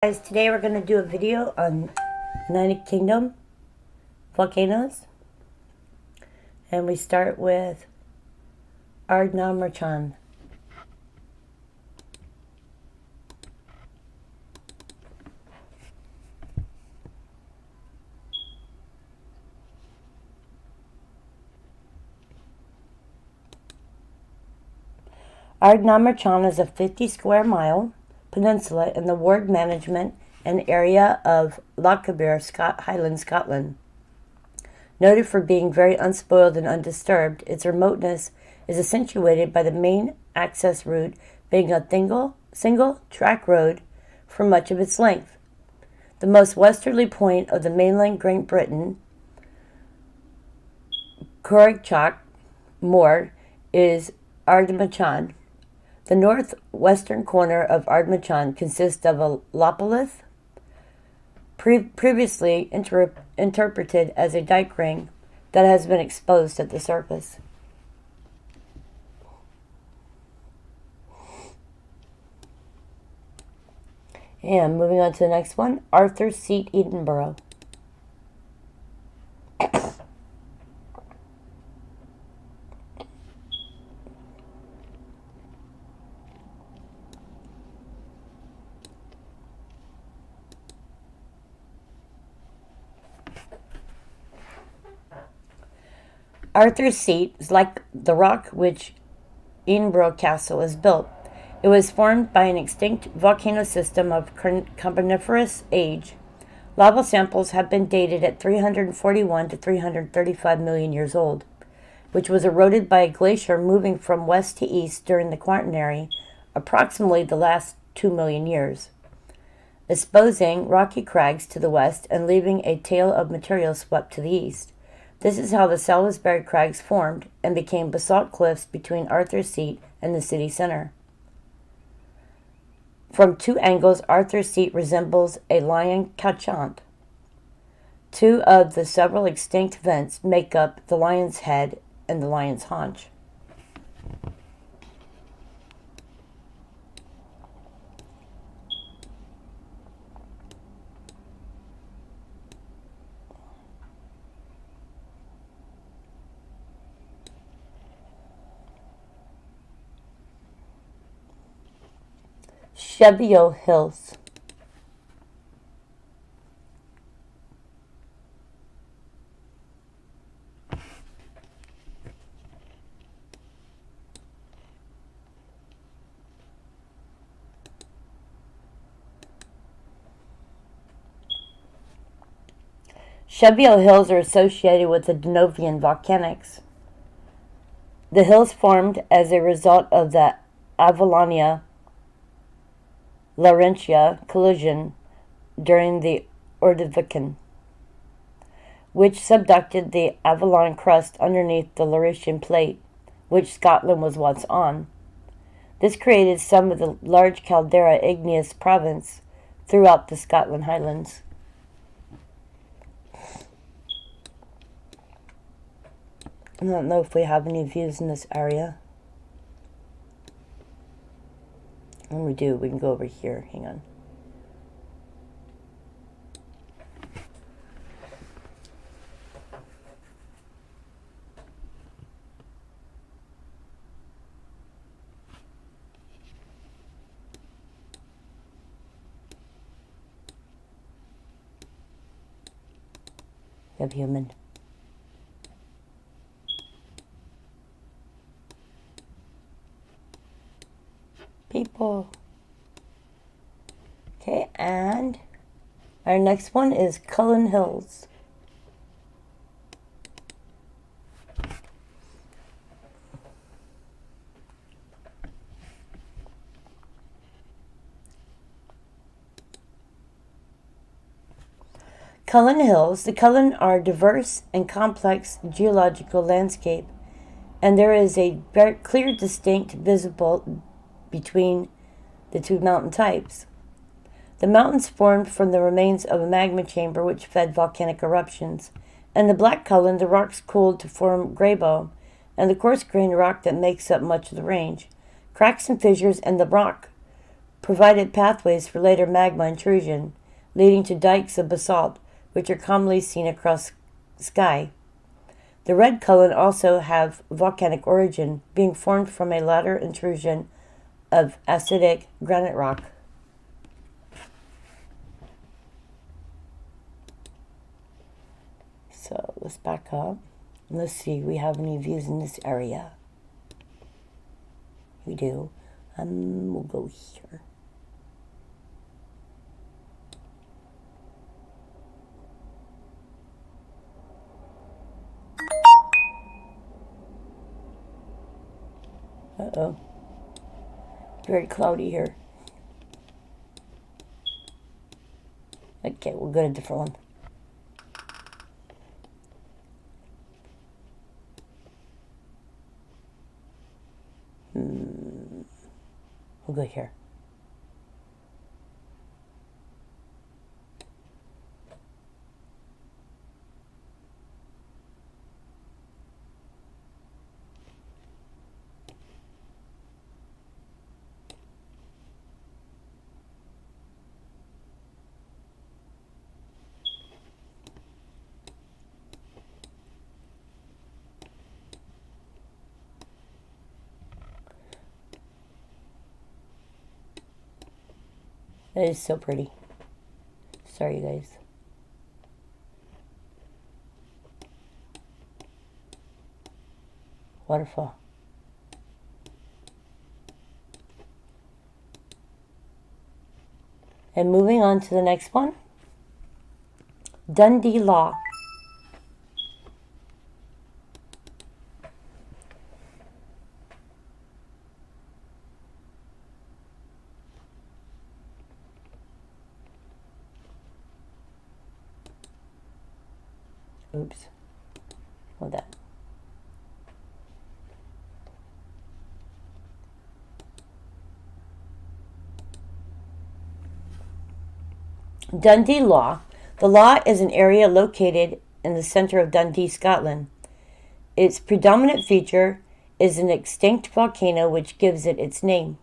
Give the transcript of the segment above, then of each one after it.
Guys, today we're going to do a video on United Kingdom volcanoes, and we start with Ardnamurchan. Ardnamurchan is a 50 square mile peninsula in the ward management and area of Lochaber, Highland, Scotland. Noted for being very unspoiled and undisturbed, its remoteness is accentuated by the main access route being a single track road for much of its length. The most westerly point of the mainland Great Britain, Corrychach Moor, is Ardnamurchan. The northwestern corner of Ardnamurchan consists of a lapilith, previously interpreted as a dike ring that has been exposed at the surface. And moving on to the next one, Arthur's Seat, Edinburgh. Arthur's Seat is like the rock which Edinburgh Castle is built. It was formed by an extinct volcano system of Carboniferous age. Lava samples have been dated at 341 to 335 million years old, which was eroded by a glacier moving from west to east during the Quaternary, approximately the last 2 million years, exposing rocky crags to the west and leaving a tail of material swept to the east. This is how the Salisbury Crags formed and became basalt cliffs between Arthur's Seat and the city center. From two angles, Arthur's Seat resembles a lion couchant. Two of the several extinct vents make up the lion's head and the lion's haunch. Cheviot Hills. Cheviot Hills are associated with the Denovian volcanics. The hills formed as a result of the Avalonia Laurentia collision during the Ordovician, which subducted the Avalon crust underneath the Laurentian plate, which Scotland was once on. This created some of the large caldera igneous province throughout the Scotland Highlands. I don't know if we have any views in this area. When we do, we can go over here. Hang on. We have human. People. Okay, and our next one is Cullen Hills. Cullen Hills. The Cullen are diverse and complex geological landscape, and there is a very clear, distinct, visible between the two mountain types. The mountains formed from the remains of a magma chamber which fed volcanic eruptions, and the Black Cullen, the rocks cooled to form greybow, and the coarse grained rock that makes up much of the range. Cracks and fissures in the rock provided pathways for later magma intrusion, leading to dikes of basalt, which are commonly seen across sky. The red column also have volcanic origin, being formed from a later intrusion of acidic granite rock. So let's back up. Let's see, we have any views in this area. We do. We'll go here. Uh-oh. Very cloudy here. Okay, we'll go to a different one. We'll go here. That is so pretty. Sorry, you guys. Waterfall. And moving on to the next one. Dundee Law. Oops. Hold that. Dundee Law. The Law is an area located in the center of Dundee, Scotland. Its predominant feature is an extinct volcano which gives it its name.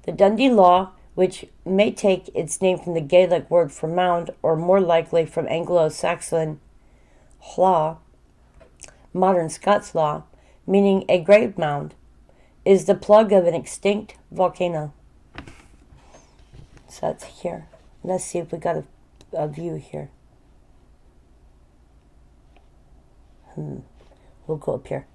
The Dundee Law, which may take its name from the Gaelic word for mound, or more likely from Anglo-Saxon hlá, modern Scots law, meaning a grave mound, is the plug of an extinct volcano. So that's here. Let's see if we got a view here. We'll go up here.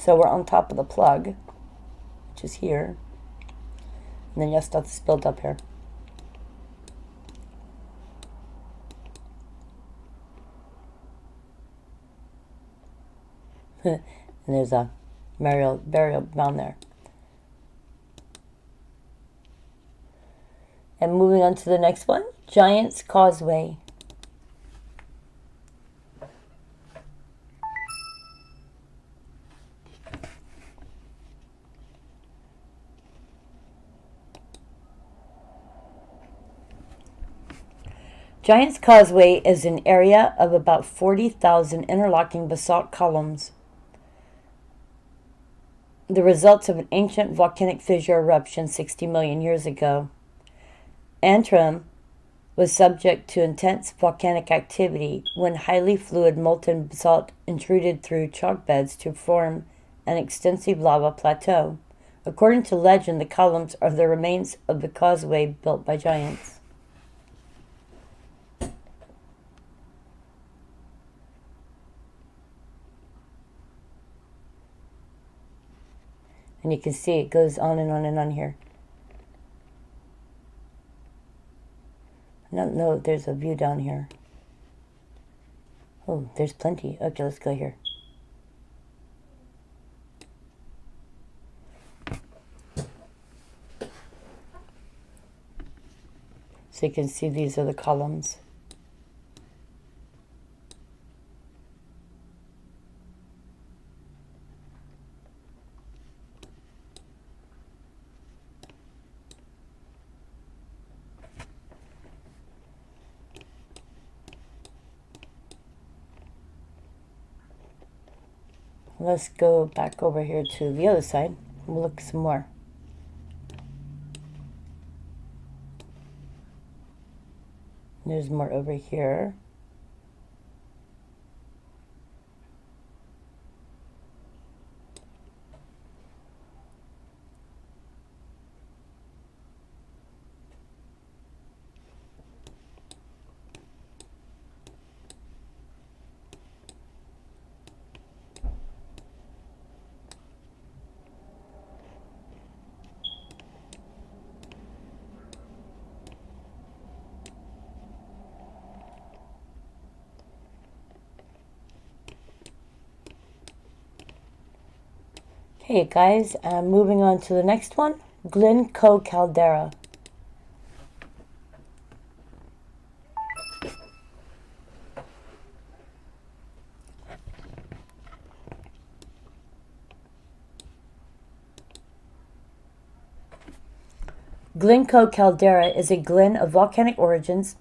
So we're on top of the plug, which is here. And then you have stuff that's built up here. And there's a burial mound there. And moving on to the next one, Giant's Causeway. Giant's Causeway is an area of about 40,000 interlocking basalt columns, the results of an ancient volcanic fissure eruption 60 million years ago. Antrim was subject to intense volcanic activity when highly fluid molten basalt intruded through chalk beds to form an extensive lava plateau. According to legend, the columns are the remains of the causeway built by giants. And you can see it goes on and on and on here. I don't know if there's a view down here. Oh, there's plenty. Okay, let's go here. So you can see these are the columns. Let's go back over here to the other side. We'll look some more. There's more over here. Hey guys, moving on to the next one, Glencoe Caldera. Glencoe Caldera is a glen of volcanic origins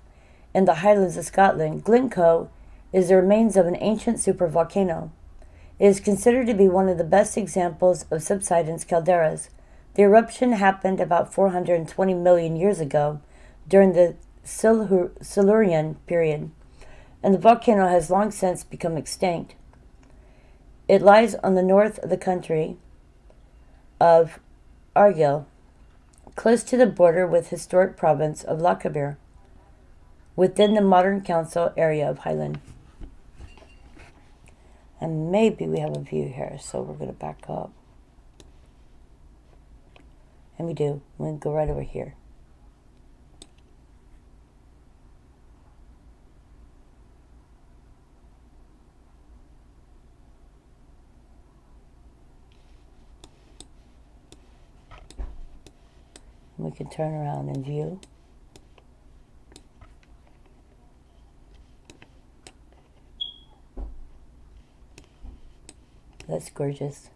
in the Highlands of Scotland. Glencoe is the remains of an ancient supervolcano. It is considered to be one of the best examples of subsidence calderas. The eruption happened about 420 million years ago during the Silurian period, and the volcano has long since become extinct. It lies on the north of the country of Argyll, close to the border with historic province of Lochaber, within the modern council area of Highland. And maybe we have a view here, so we're going to back up. And we do. We're going to go right over here. And we can turn around and view. That's gorgeous.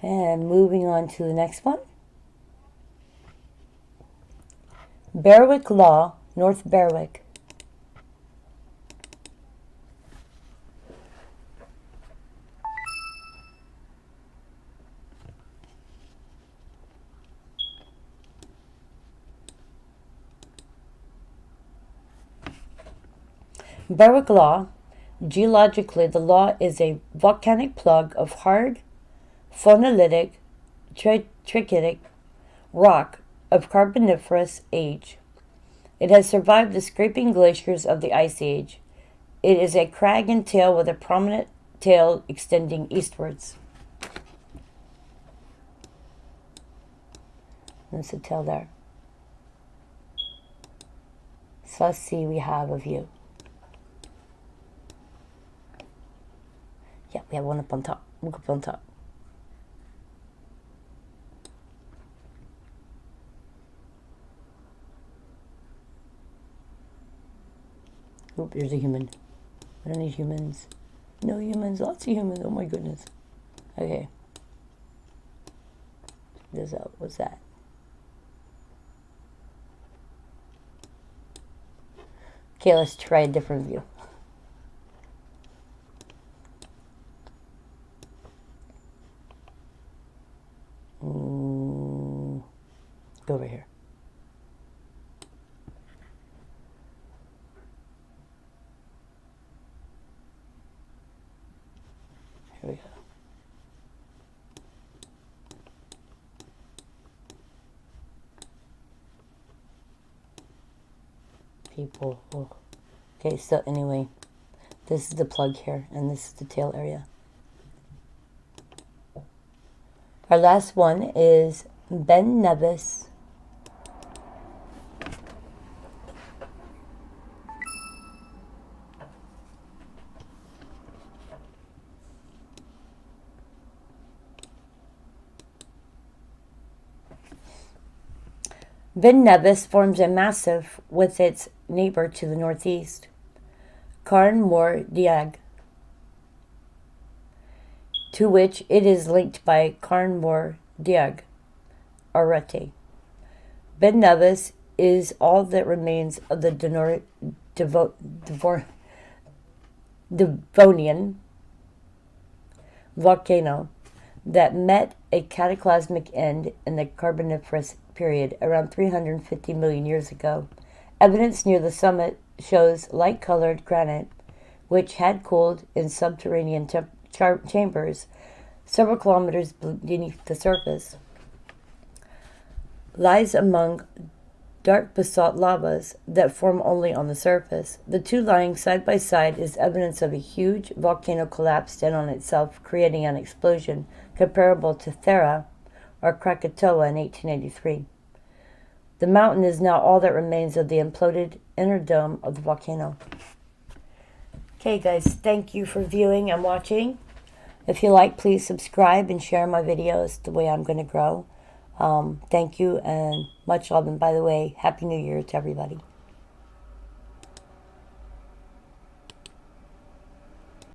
And moving on to the next one. Berwick Law, North Berwick. Berwick Law. Geologically, the law is a volcanic plug of hard, phonolitic, trachytic rock of Carboniferous age. It has survived the scraping glaciers of the Ice Age. It is a crag and tail with a prominent tail extending eastwards. There's the tail there. So let's see, we have a view. Yeah, we have one up on top. Look up on top. Oop, there's a human. I don't need humans. No humans, lots of humans. Oh my goodness. Okay. What's that? Okay, let's try a different view. Go over here. Here we go. People. Oh. Okay, so anyway, this is the plug here, and this is the tail area. Our last one is Ben Nevis. Ben Nevis forms a massif with its neighbor to the northeast, Carn Mór Diag, to which it is linked by Carn Mór Diag, Arete. Ben Nevis is all that remains of the Devonian volcano that met a cataclysmic end in the Carboniferous period around 350 million years ago. Evidence near the summit shows light-colored granite, which had cooled in subterranean chambers several kilometers beneath the surface, lies among dark basalt lavas that form only on the surface. The two lying side by side is evidence of a huge volcano collapsed in on itself, creating an explosion comparable to Thera or Krakatoa in 1883. The mountain is now all that remains of the imploded inner dome of the volcano. Okay, guys, thank you for viewing and watching. If you like, please subscribe and share my videos the way I'm going to grow. Thank you and much love. And by the way, Happy New Year to everybody.